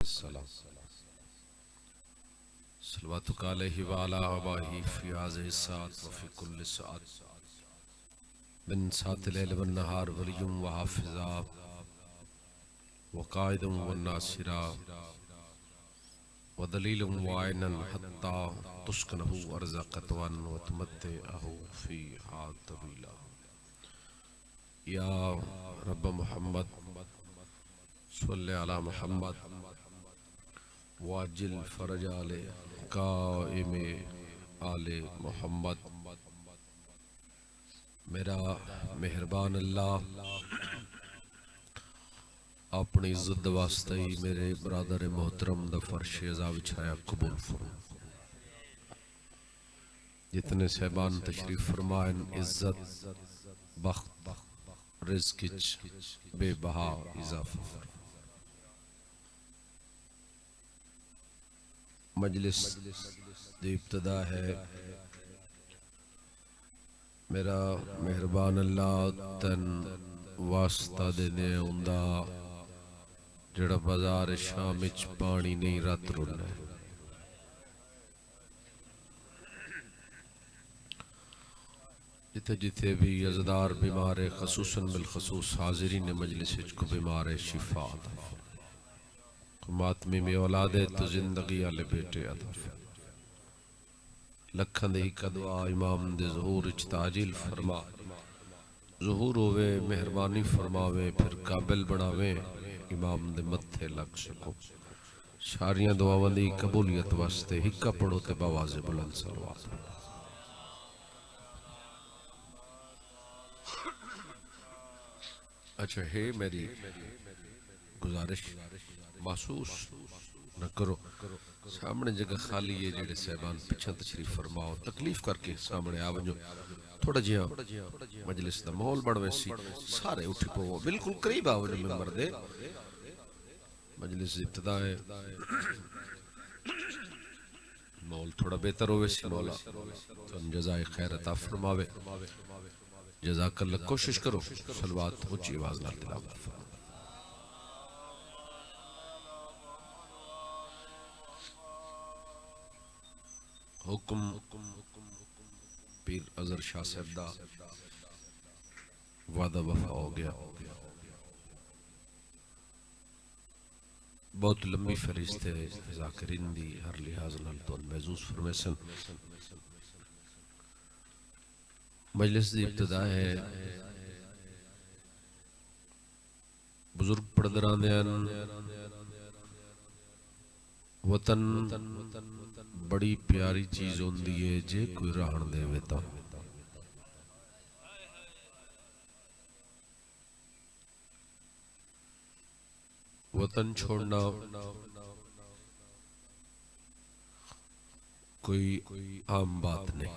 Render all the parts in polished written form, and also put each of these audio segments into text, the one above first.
السلام صلواتک علیہ وعلی آبائہ فی هذه الساعة وفی کل ساعة من ساعة اللیل والنہار ولی وحافظا وقائد والناصرا ودلیل وعینا حتی تسکنہ ارزقتوان وتمتعہ فیہا طویلا یا رب محمد صلی علی محمد واجل فرج آل قائم آل محمد۔ میرا مہربان اللہ اپنی عزت واسطے ہی میرے برادر محترم دا فرش عزا وچھایا قبول فرما۔ جتنے صاحبان تشریف فرمائن عزت بخت رزق بے بہا اضافہ فرما۔ مجلس دی ابتدا ہے میرا مہربان اللہ تن واسطہ دینے ہوندا جڑا بازار شام وچ پانی نہیں رات رونا ہے۔ جتے جتے بھی عزدار بیمار ہے خصوصاً بالخصوص حاضرین مجلس کو بیمار ہے شفا عطا فرما۔ ماتمی میں اولاد ہے تو زندگی والے بیٹے عطا فرما۔ لکھاں دے ہی دعا امام دے ظہور اچ تعجیل فرما، ظہور ہوئے مہربانی فرماوے پھر قابل بناوے امام دے متھے لگ سکو۔ ساریاں دعاواں دی قبولیت واسطے ہکا پڑھو تے بآواز بلند صلوات۔ اچھا ہے میری گزارش محسوس نہ کرو، سامنے جگہ خالی ہے جڑے صاحبان پیچھے تشریف فرماؤ تکلیف کر کے سامنے آ ونجو، تھوڑا جہاں مجلس دا ماحول بڑھوے سی سارے اٹھی پو بالکل قریب آ ونجو ممبر دے مجلس ابتدا ہے ماحول تھوڑا بہتر ہوئے سی مولا تو جزائے خیر عطا فرماوے۔ جزاک اللہ کوشش کرو صلوات اونچی آواز نال تلاوت فرماؤ۔ حکم پیر اظہر شاہ صاحب دا وعدہ وفا ہو گیا۔ بہت لمبی فہرست ہے ذاکرین دی ہر لحاظ نال تو محظوظ فرمیسن۔ مجلس دی ابتدا ہے بزرگ پڑھدران دیان وطن بڑی پیاری چیز ہوندی ہے جے کوئی رہن دے ویتا۔ وطن چھوڑنا کوئی عام بات نہیں،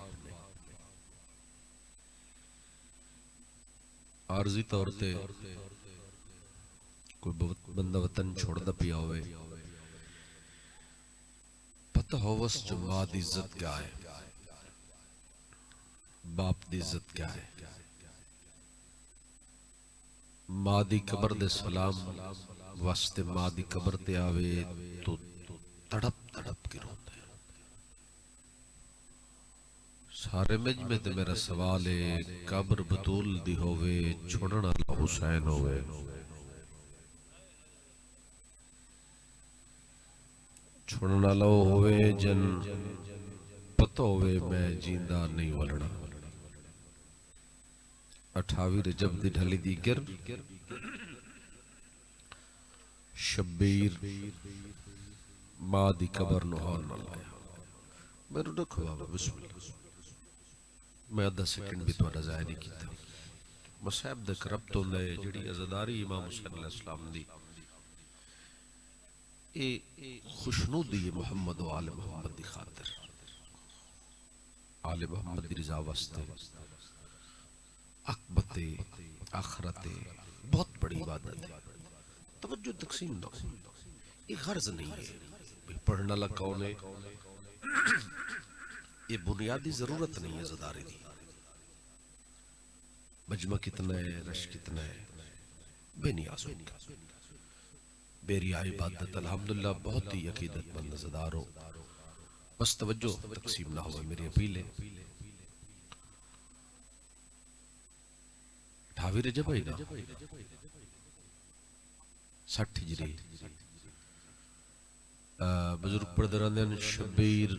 عارضی طور تے کوئی بندہ وطن چھوڑ دا پیا ہوئے پتہ ہووس جو ماں دی عزت کیا ہے، باپ دی عزت کیا ہے، ماں دی قبر دے سلام واسطے ماں دی قبر تے آوے تو تڑپ تڑپ کے روندے۔ سارے مجمع تے میرا سوال ہے قبر بطول دی ہووے چھوڑنا حسین ہووے، چھوڑنا لو ہوئے جن پتہ ہوئے میں جیندہ نہیں ولنا۔ 28 رجب دی ڈھلی دی گر شبیر ماں دی قبر نوحان نہ لایا۔ میرے رکھو بابا بسم اللہ، میں آدھا سیکنڈ بھی تو ضائع نہیں کیتا۔ مصحب دے کرب تو لے جڑی عزداری امام حسین علیہ السلام دی اے خوشنودی محمد و آل محمد دی خاطر، آل محمد دی رضا واسطے عقبت آخرت بہت بڑی عبادت ہے۔ توجہ تقسیم نہ ہو، یہ غرض نہیں ہے پڑھنا لکھاؤ نے، یہ بنیادی ضرورت نہیں ہے عزداری دی۔ مجمع کتنا ہے، رش کتنا ہے، بے نیاز ہوگا۔ میری عبادت الحمدللہ بہت ہی عقیدت مند نظردار ہو، بس توجہ تقسیم نہ ہوا میری اپیل ہے۔ 28 رجب ہے نا، 60 ہجری بزرگ پردراندے شبیر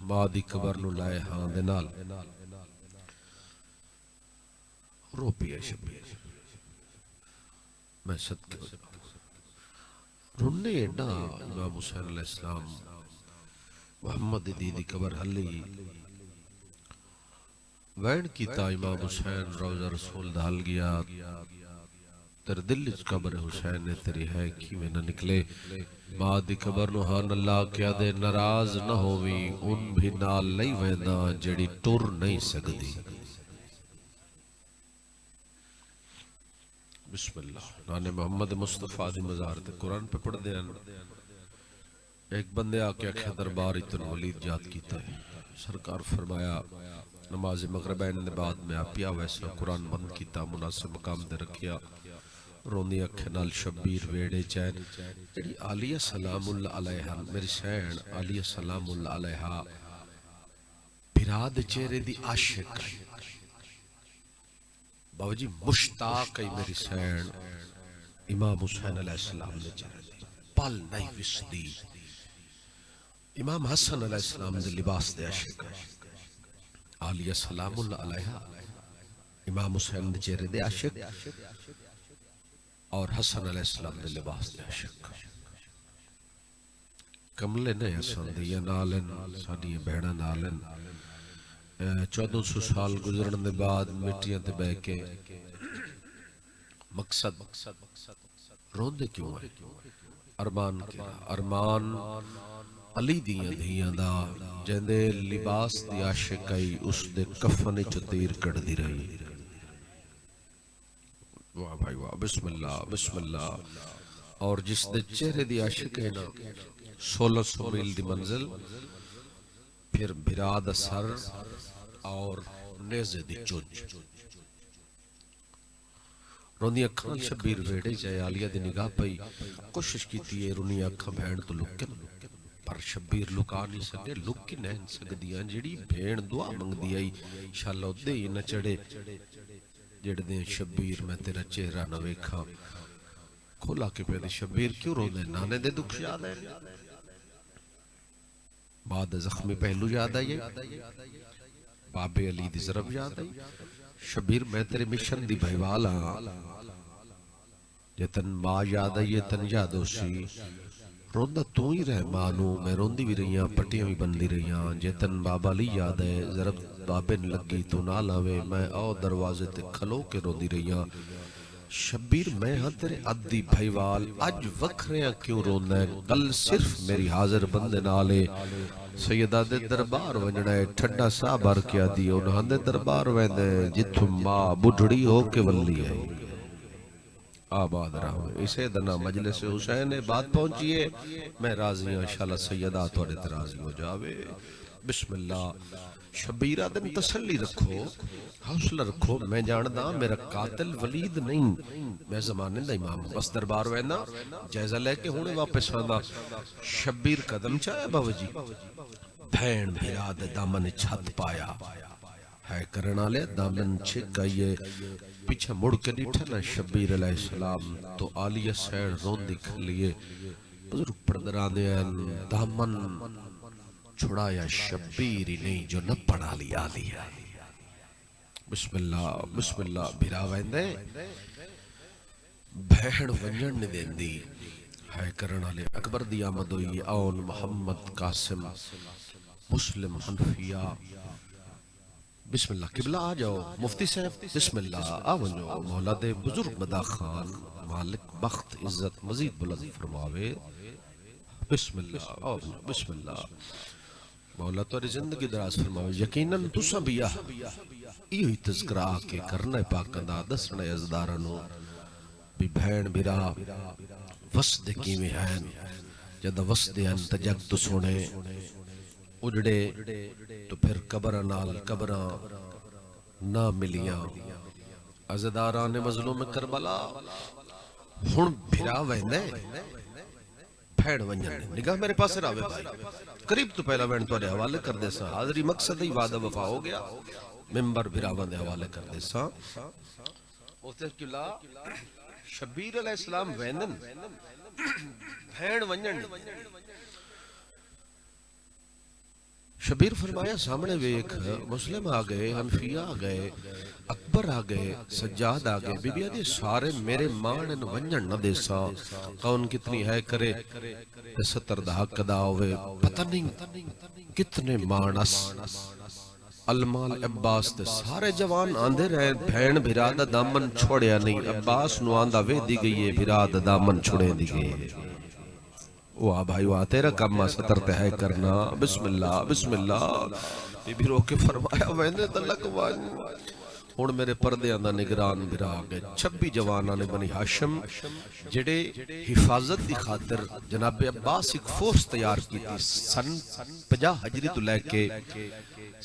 ماں دی قبر نو لائے ہاں دے نال رو پیا شبیر، میں صدقے ہو جاؤں رونے ایڈا امام حسین علیہ السلام محمد دی قبر حلی وین کیتا امام حسین روزہ رسول دہل گیا تر دل اچ قبر حسین نے تیری ہے کی میں نہ نکلے ماں دی قبر نو ہاں اللہ کیا دے ناراض نہ ہووی ان بھی نال لئی ویندہ جڑی ٹر نہیں سکدی۔ بسم اللہ نانے محمد مصطفیٰ دی مزار تے قرآن پہ پڑھ دے ایک بندے آکے اکھے دربار اتن ولید جات کیتا ہے، سرکار فرمایا نماز مغربین نے بعد میں آپیا ویسا قرآن بند کیتا مناسب مقام دے رکھیا روندی اکھے نال شبیر ویڑے چین جڑی عالیہ سلام اللہ علیہ میری سین عالیہ سلام اللہ علیہ بھراد چہرے دی عاشق بابا جی مشتاق ہے میری سین امام حسین علیہ السلام نے چہرے دی پل نہیں وسدی امام حسن علیہ السلام دے لباس دے عاشق عالیہ سلام اللہ علیہ امام حسین دے چہرے دے عاشق اور حسن علیہ السلام دے لباس دے عاشق کملے نے حسن دیا نالن ساڑی بہنہ نالن 1400 سال گزرن دے بعد مٹیاں تے بے کے مقصد روندے کیوں ہے ارمان کیا ارمان علی دیاں دھیاں دا جندے لباس دی عاشقائی اس دے کفن چ تیر کڑ دی رہی واہ بھائی واہ بسم اللہ اور جس دے چہرے دی عاشق ہے نا 1600 میل دی منزل پھر بھراد سر اور نیزے دی چونچ روندی اکھاں شبیر ویڑے جائے عالیہ دی نگاہ پئی کوشش کیتی ہے رونی اکھاں بھین تو لکن پر شبیر لکا نہیں سکے لکی نہیں سکدیاں جڑی بھین دعا منگ دی آئی انشاءاللہ دے ہی نہ چڑے جڑ دیں شبیر میں تیرا چہرہ نہ ویکھا کھولا کے پہلے شبیر کیوں رو دے نانے دے دکھ یاد ہے بعد زخمی پہلو یاد آئیے بابے علی دی ضرب یاد آئی شبیر میں تیرے مشن دی بھائیوالا جے تن ماں یاد آئیے تن یاد ہو سی روندہ تو ہی رحمانو میں روندی بھی رہیاں پٹیاں بھی بندی رہیاں جے تن بابا لی یاد ہے ضرب بابے نے لگی تو نہ لاوے میں او دروازے تے کھلو کے روندی رہیاں شبیر میں ہاں تیرے عدی بھائیوال اج وکھریاں کیوں روندہ ہے کل صرف میری حاضر بندے نالے سیدہ دے دربار ونجڑا ہے ٹھڈا سا بار کیا دی انہاں دے دربار ویندے جتھوں ماں بڑھڑی ہو کے ولی ہے آباد رہو اسے دنا مجلس حسین بات پہنچیے میں راضی ہوں انشاءاللہ سیدہ توڑے تراضی ہو جاوے بسم اللہ شبیرہ دن تسلی رکھو حوصلہ رکھو میں جاندہ میرا قاتل ولید نہیں میں زمانے دا امام بس دربار وینا جائزہ لے کے ہونے واپس آندہ شبیر قدم چاہے بابا جی بھین بھیراد دامن چھت پایا ہے کرنا لے دامن چھک گئیے پیچھے مڑ کے نیٹھا نا شبیر علیہ السلام تو عالیہ سین رون دکھ لیے بزرگ پردرانے دامن چھڑایا شبیر ہی نہیں جو نہ پڑھا لیا عالیہ بسم اللہ بھیرا ویندے بھیڑ ونجن نے دین دی ہے کرنا لے اکبر دی آمد ہوئی آن محمد قاسم مسلم حنفیہ بسم اللہ قبلہ آ جاؤ مفتی صاحب بسم اللہ آونجو مولا دے بزرگ مدا خان مالک بخت عزت مزید بلند فرماوے بسم اللہ آونجو بسم اللہ مولا تو زندگی دراز فرماوے یقیناً تسا بھی ایوی تذکرہ آکے کرنے پاکندہ دسنے ازدارنو بھی بھین بھرا وسد کیویں ہیں جدہ وسد ہیں تجگ تو سونے اجڑے تو پھر قبران نہ ملیاں عزداران مظلوم کربلا ہن بھرا ویندا بھیڑ ونجن نگاہ میرے پاس راوے بھائی قریب تو پہلا وین تواڈے حوالے کر دے سا حاضری مقصد ہی وعدہ وفا ہو گیا ممبر بھراواں دے حوالے کر دے سا اوتے کلا شبیر علیہ السلام ویندن بھیڑ ونجن شبیر فرمایا سامنے ویکھ مسلم آ گئے حنفیہ آ گئے اکبر آ گئے سجاد آ گئے بی بی آدھی سارے میرے مان ونجن نہ دے سا کون کتنی ہے کرے ستر دا حق ادا ہوئے پتہ نہیں کتنے مانس المال عباس دے سارے جوان آندے رہے بھین بھرا دا دامن چھوڑیا نہیں عباس نو آندہ وے دی گئی ہے بھرا دا دامن چھوڑے دی گئی ہے واہ بھائی واہ تیرا کام ستر تے ہے کرنا بسم اللہ بی بی رو کے فرمایا ویندے تلک وان ہن میرے پردے آندہ نگران بھرا گئے 26 جواناں نے بنی ہاشم جڑے حفاظت دی خاطر جناب عباس ایک فورس تیار کی تھی سن 50 ہجری تو لے کے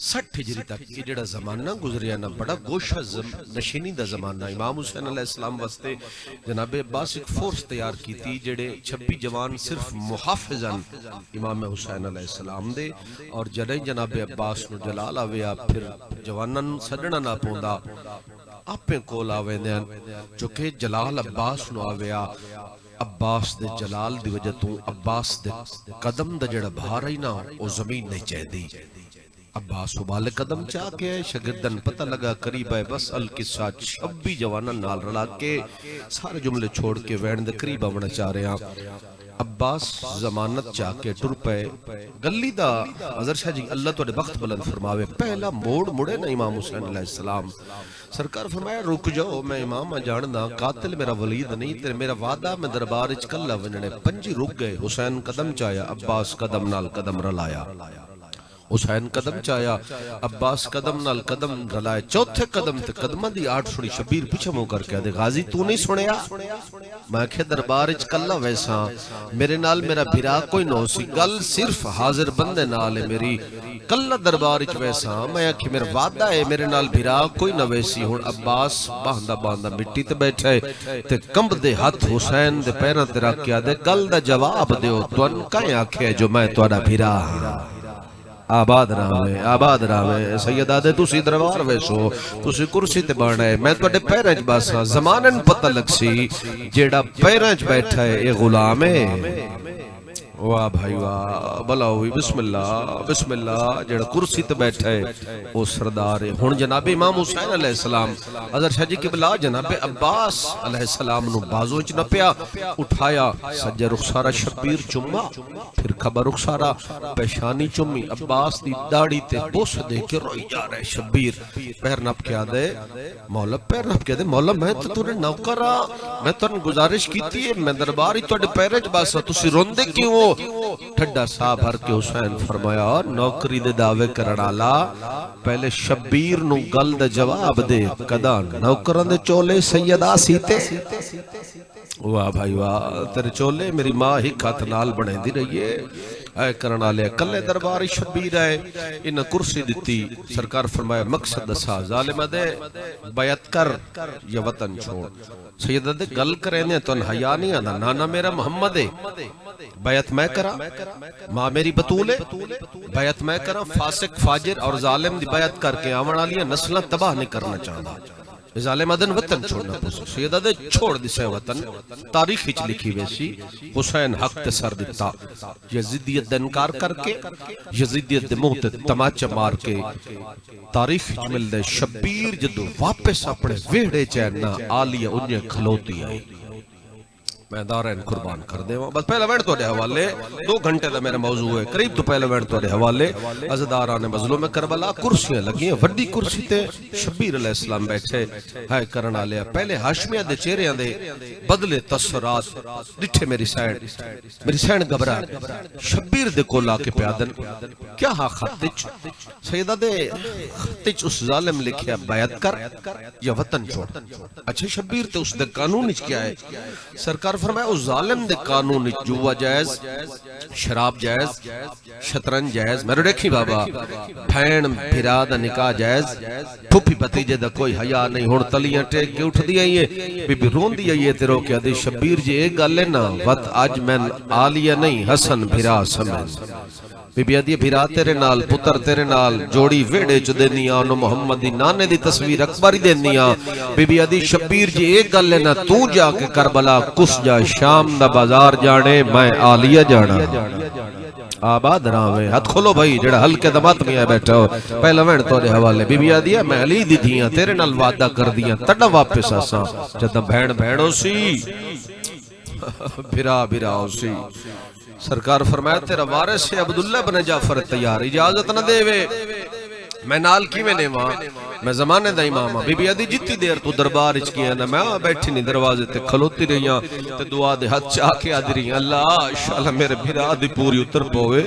60 ہجری تک یہ جڑا زمانہ گزریا نا بڑا گوشہ نشینی دا زمانہ امام حسین علیہ السلام واسطے جناب عباس ایک فورس تیار کی تھی جڑے 26 جوان صرف محافظاً امام حسین علیہ السلام دے اور جڑے جناب عباس نو جلال آویا پھر جوانن سجنہ نہ پوندا آپ کول آوے دین چونکہ جلال عباس نو آویا عباس دے جلال دی وجہ تو عباس دے قدم دا جڑا بھار ہی نا او زمین نہیں چاہ دی عباس ابال قدم چاہ کے شگردن پتہ لگا قریب ہے بس القصہ 26 جوانہ نال رلا کے سارے جملے چھوڑ کے وین دے قریب آونا چاہ رہے ہیں عباس زمانت چاہ کے ٹر پے گلی دا عذر شاہ جی اللہ تو بخت بلند فرماوے پہلا موڑ مڑے نا امام حسین علیہ السلام سرکار فرمایا رک جاؤ میں امام جاننا قاتل میرا ولید نہیں تیرے میرا وعدہ میں دربار اچکلہ ونجنے پنجی رک گئے حسین قدم چاہیا عباس قدم نال قدم رلایا حسین قدم چاہیا عباس قدم نال قدم رلائے چوتھے قدم تے قدمہ دی آٹھ سنی شبیر پیچھے مو کر کے دے غازی تو نہیں سنیا میں کہ دربار اچ کلا ویسا میرے نال میرا بھرا کوئی نو سی گل صرف حاضر بندے نال ہے میری کلا دربار اچ ویسا میں کہ میرا وعدہ ہے میرے نال بھرا کوئی نہ ویسی ہن عباس باندہ مٹی تے بیٹھے تے کمب دے ہاتھ حسین دے پیراں تے رکھ کے دے گل دا جواب دیو تون کہیں آکھے جو میں تہاڈا بھرا ہاں آباد راوے سیدہ دے تسی دربار ویسو تسی کرسی تے بانے میں تو اڈے پیرانچ باسا زمانن پتہ لگ سی جیڑا پیرانچ بیٹھا ہے اے غلام ہے واہ بھائی واہ بلا ہوئی بسم اللہ جیڑا کرسی تے بیٹھا ہے او سردار ہے ہن جناب امام حسین علیہ السلام حضر شاہ جی قبلہ جناب عباس علیہ السلام نو بازو چ نپیا اٹھایا سجے رخسارہ شبیر چما پھر کھبا رخسارہ پیشانی چمی عباس دی داڑھی تے بوس دے کے روئی جا رہے شبیر پیر نپ کے آدھے مولا پیر نپ کے آدھے مولا میں تو تُنے نوکرہ میں تو گزارش کیتی ہے میں درباری تو اڈے پیرج باسا تسی روندے کیوں ٹھڈا سا بھر کے حسین فرمایا نوکری دے دعوے کرنالا پہلے شبیر نو گل دے جواب دے کدا نوکران دے چولے سیدہ سیتے واہ بھائی واہ تیرے چولے میری ماں ہی کھات نال بڑھیں دی رہی ہے اے کرنالے کلے درباری شبیر ہے انہ کرسی دیتی سرکار فرمایا مقصد دسا ظالمہ دے بیعت کر یا وطن چھوڑ سیدہ دے گل کریں دے تو انہیا نہیں آنا نانا میرا محمد ہے بیعت میں کرا ماں میری بطولے بیعت میں کرا فاسق فاجر اور ظالم دی بیعت کر کے آمن آلیا نسلہ تباہ نہیں کرنا چاہتا ظالم ادن وطن چھوڑنا پوسو سیدہ دے چھوڑ دیسے وطن تاریخ ہچ لکھی ویسی حسین حق تے سر دیتا یزیدیت دے انکار کر کے یزیدیت دے موت تماچہ مار کے تاریخ ہچ مل دے شبیر جدو واپس اپنے ویڑے چیننا آلیہ انہیں کھلوتی آئی میں دارین قربان کر دے بس پہلا وینڈ تو دے حوالے 2 گھنٹے دا میرا موضوع ہے قریب تو پہلا وینڈ تو دے حوالے عزداران مظلوم کربلا کرسیاں لگی ہیں وڈی کرسی تے شبیر علیہ السلام بیٹھے ہے کرنا لیا پہلے ہاشمیہ دے چہریاں دے بدلے تصورات ڈٹھے میری سینڈ گبرا شبیر دے کولا کے پیادن کیا ہاں خطچ سیدہ دے خطچ اس ظالم لکھیا بیعت کر یا وطن چھوڑ اچھا شبیر تے اس دے قانون اچ کیا ہے سرکار فرمایا اس ظالم دے قانون جوا جائز، شراب جائز، شطرنج جائز، میرے دیکھی بابا بھین بھرا دا نکاح جائز، پھوپھی بھتیجے دا کوئی حیا نہیں، ہن تلیاں ٹیک کے اٹھ دی آئیے، بی بی رون دی آئیے تیرو کہ دی شبیر جی ایک گالے نا وقت آج میں آلیہ نہیں حسن بھرا سمن، بی بی آدھی بھرا تیرے نال پتر تیرے نال جوڑی ویڑے چو دینیا انو محمد دی نانے دی تصویر اکبری دینیا، بی بی آدھی شبیر جی ایک گالے نا تو جا کے کربلا کس جا شام دا بازار جانے میں آلیہ جانا آباد راوے ہاتھ کھولو بھائی جڑا ہلکے دمات میں آئے بیٹھا ہو پہلا وین تو دے حوالے بی بی آدھی میں علی دی دیاں تیرے نال وعدہ کر دیاں تڑا واپس آساں جدہ بھین بھینو سی بھرا بھرا ہو سی سرکار فرمایا تیرا وارث ہے عبداللہ بن جعفر تیار اجازت نہ دے وے میں نال کی میں نیواں میں زمانے دا امام بی بی آدھی جتی دیر تو دربار اچ کیا نا میں بیٹھی نہیں دروازے تے کھلوتی رہیاں تے دعا دے ہاتھ چاہ کے آدھی رہیاں اللہ شاءاللہ میرے بھرا دی پوری اتر پوے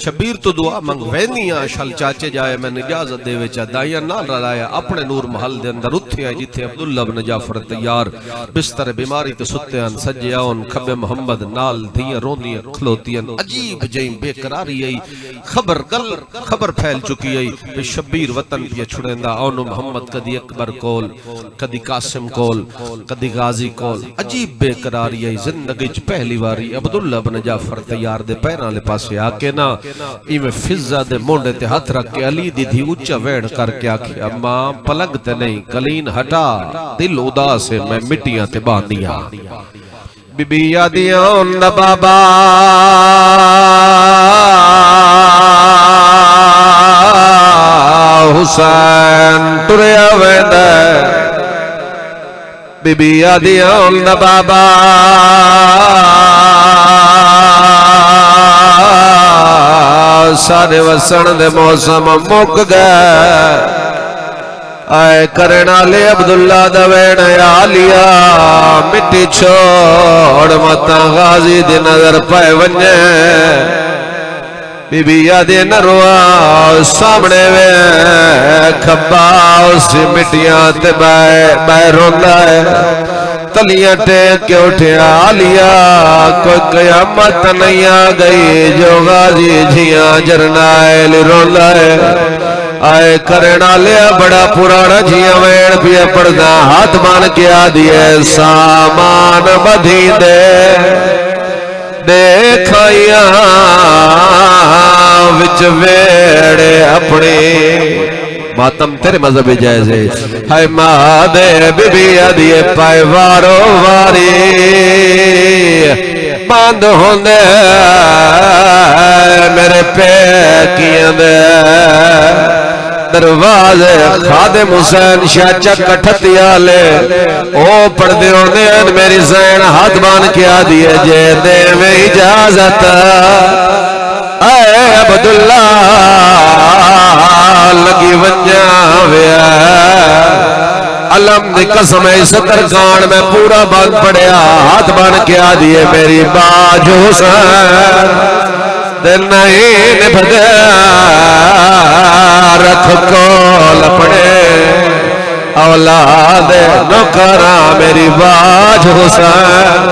شبیر تو دعا منگوینیاں شال چاچے جائے میں اجازت دے وچا دائیاں نال رلایا اپنے نور محل دے اندر اتھے آئے جتے عبداللہ بن جعفر تیار بستر بیماری تے ستیان سجیاؤن کھب محمد نال دیاں رونیاں کھلوتیاں عجیب جائیں بے قراری آئی خبر پھیل چکی آئی شبیر وطن پیا چھڑیندہ اونو محمد کدی اکبر کول کدی قاسم کول کدی غازی کول عجیب بے قراری آئی زندگی چ پہلی واری عبداللہ بن جعفر تیار دے پیران لے پاسے آکے نا ایمیں فضہ دے مونڈے تے ہاتھ رکھ کے علی دی تھی اچھا ویڑ کر کے آکے اما پلنگ تے نہیں کلین ہٹا دل ادا سے میں مٹیاں تے باندیاں بی بی یادیاں ان بابا حسین تریا ویندہ بی بی یادیاں ان بابا سارے وسن دے موسم مک گئے آئے کرنا لے عبداللہ دوین آلیا مٹی چھوڑ متا غازی دی نظر پائے ونجے بی بی یادی نروا سامنے وے کھبا اسی مٹیاں تے بائے روندہ ہے تلیاں ٹیک کے اٹھے آلیا کوئی قیامت نہیں آگئی جو غازی جھیاں جرنائل روندہ ہے آئے کرنا لیا بڑا پرانا جھیاں ویڑ پیا پردہ ہاتھ مان کیا دیئے سامان بدھی دے دیکھائیاں وچ ویڑے اپنی ماتم تیرے مذہب جائزے ہائے ماں دے بی بی آدھیے پائے وارو واری باندھ ہوندے میرے پیکیاں دے دروازے خادم حسین شاچہ کٹھتی آلے او پردے ہوندے میری زین ہاتھ بان کیا دیئے جے دے میں اجازت اے عبداللہ لگی ونجا ویا علم دی قسم ستر کان میں پورا بند پڑیا ہاتھ بان کیا دیئے میری باج حسین دل نہیں نبھدے رکھ کول اپنے اولاد نکرا میری باج حسین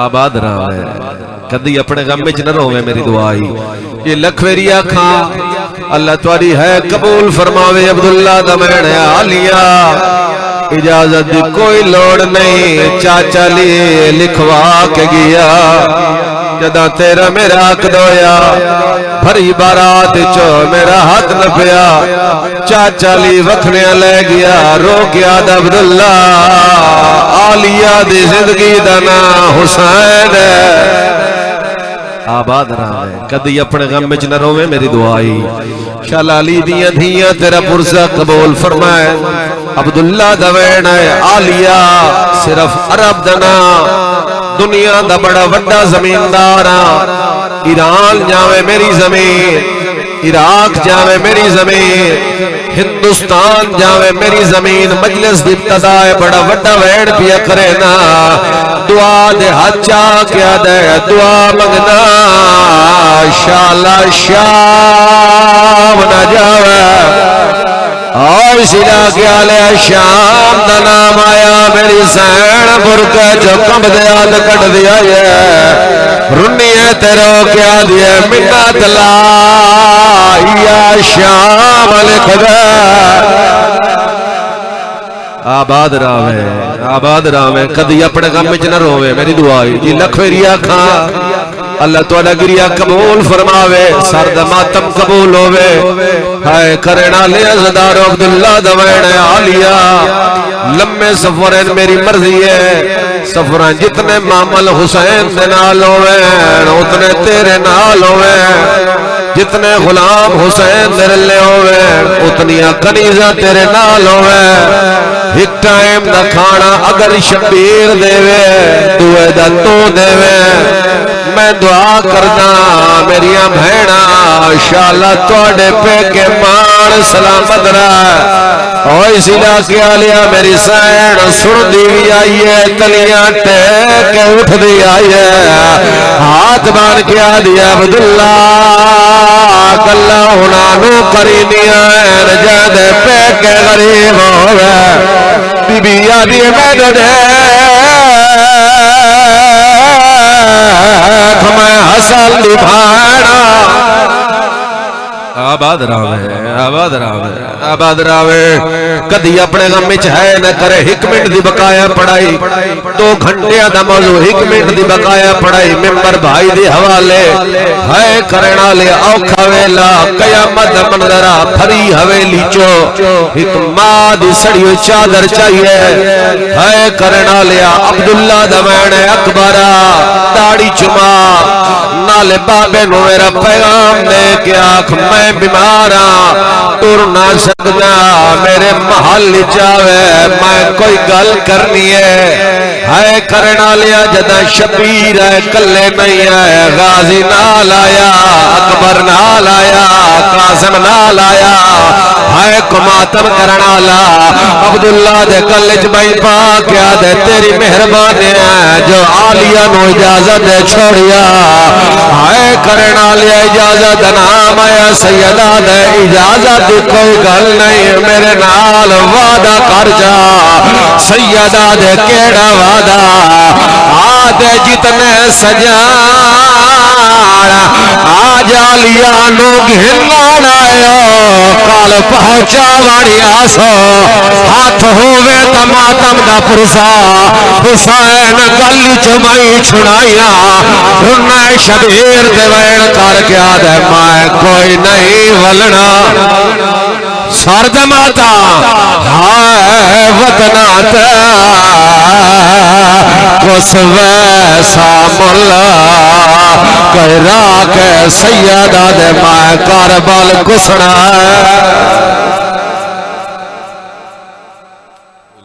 آباد رہا ہے کدی اپنے غم میں جنر ہوئے میری دعائی یہ لکھویریا کھاں اللہ تواری ہے قبول فرماوے عبداللہ دمین آلیا اجازت دی کوئی لوڑ نہیں چاچا لی لکھوا کے گیا جدہ تیرا میرا حق دویا بھری بارات چو میرا حق نہ پیا چاچا لی وکھنے لے گیا رو گیا عبداللہ آلیا دی زندگی دانا حسین آباد رہا ہے کدی اپنے غم میں نہ روے میری دعائی شالا علی دیاں دھیاں تیرا پرسہ قبول فرمائے عبداللہ دوین آلیا صرف عرب دنا دنیا دا بڑا وڈا زمیندارا ایران جاوے میری زمین عراق جاوے میری زمین ہندوستان جاوے میری زمین مجلس دی ابتدائے بڑا وڈا ویڑ پیا کرے نا دعا دے حجا کیا دے دعا مگنا شالا شام نہ جاوے اور سلا کیا لیا شام دا نام آیا میری سین برکے جو کم دیا کٹ دیا رنی ہے تیرو کیا دیا منت لا یا شام لکھ دے آباد راوے کدی اپنے غم وچ نہ روے میری دعائی جی لکھ ریا کھاں اللہ تعالیٰ گریا قبول فرماوے سرد ماتم قبول ہووے ہائے کرنا لیا زدار عبداللہ دوین عالیہ لمبے سفرین میری مرضی ہے سفران جتنے مامل حسین دے نال ہووے اتنے تیرے نال ہووے جتنے غلام حسین دے لے ہووے اتنی کنیزہ تیرے نال ہووے ایک ٹائم دا کھانا اگر شبیر دے وے دوے دا تو دے وے میں دعا کرنا میریاں بھینا انشاءاللہ توڑے پہ کے مان سلامت رہا اور اسی علاقے آلیا میری سین سن دی آئیے تلیاں ٹیک اٹھ دی آئیے ہاتھ بان کیا دیا عبداللہ کلہ انانو کرینیاں نجد پہ کے غریب ہوئے بی بی آدھی میں دے میں حسن نبھانا آباد راوے کدی اپنے غم وچ ہے نہ کرے ایک منٹ دی بقایا پڑھائی 2 گھنٹے دا موضوع 1 منٹ دی بقایا پڑھائی ممبر بھائی دی حوالے ہے کرنا لے اوکھا ویلا قیامت منظرہ پھری حویلی چو ایک ماں دی سڑی چادر چاہیے ہے کرنا لیا عبداللہ دوین اکبرہ داڑی چما نالے بابے نو میرا پیغام دے کہ آنکھ میں بیمارا ٹر نہ سکتا میرے محل چاوے میں کوئی گل کرنی ہے کرنا لیا جدہ شبیر ہے کلے نہیں ہے غازی نال آیا اکبر نال آیا قاسم نال آیا ہے کماتم کرنا لا عبداللہ دے کلج بھائی پاک کیا دے تیری مہربانی ہے جو عالیہ نو اجازت دے چھوڑیا ہے کرنا لیا اجازت نام آیا سیدہ دے اجازت دی کوئی گل نہیں میرے نال وعدہ کر جا سیدہ دے کیڑا وعدہ آدھے جتنے سجان آج عالیہ نو گھنان آیا کال پہنچا وڑی آسو ہاتھ ہووے تماتم دا پرسا حسین گلی چمائی چھڑائیا انہیں شبیر دیوین کر کے آدھے میں کوئی نہیں ولنا سرد ماتا ہائے وطنات کس ویسا ملا کہہ را کے سیدہ دے میں کاربال کسنا ہے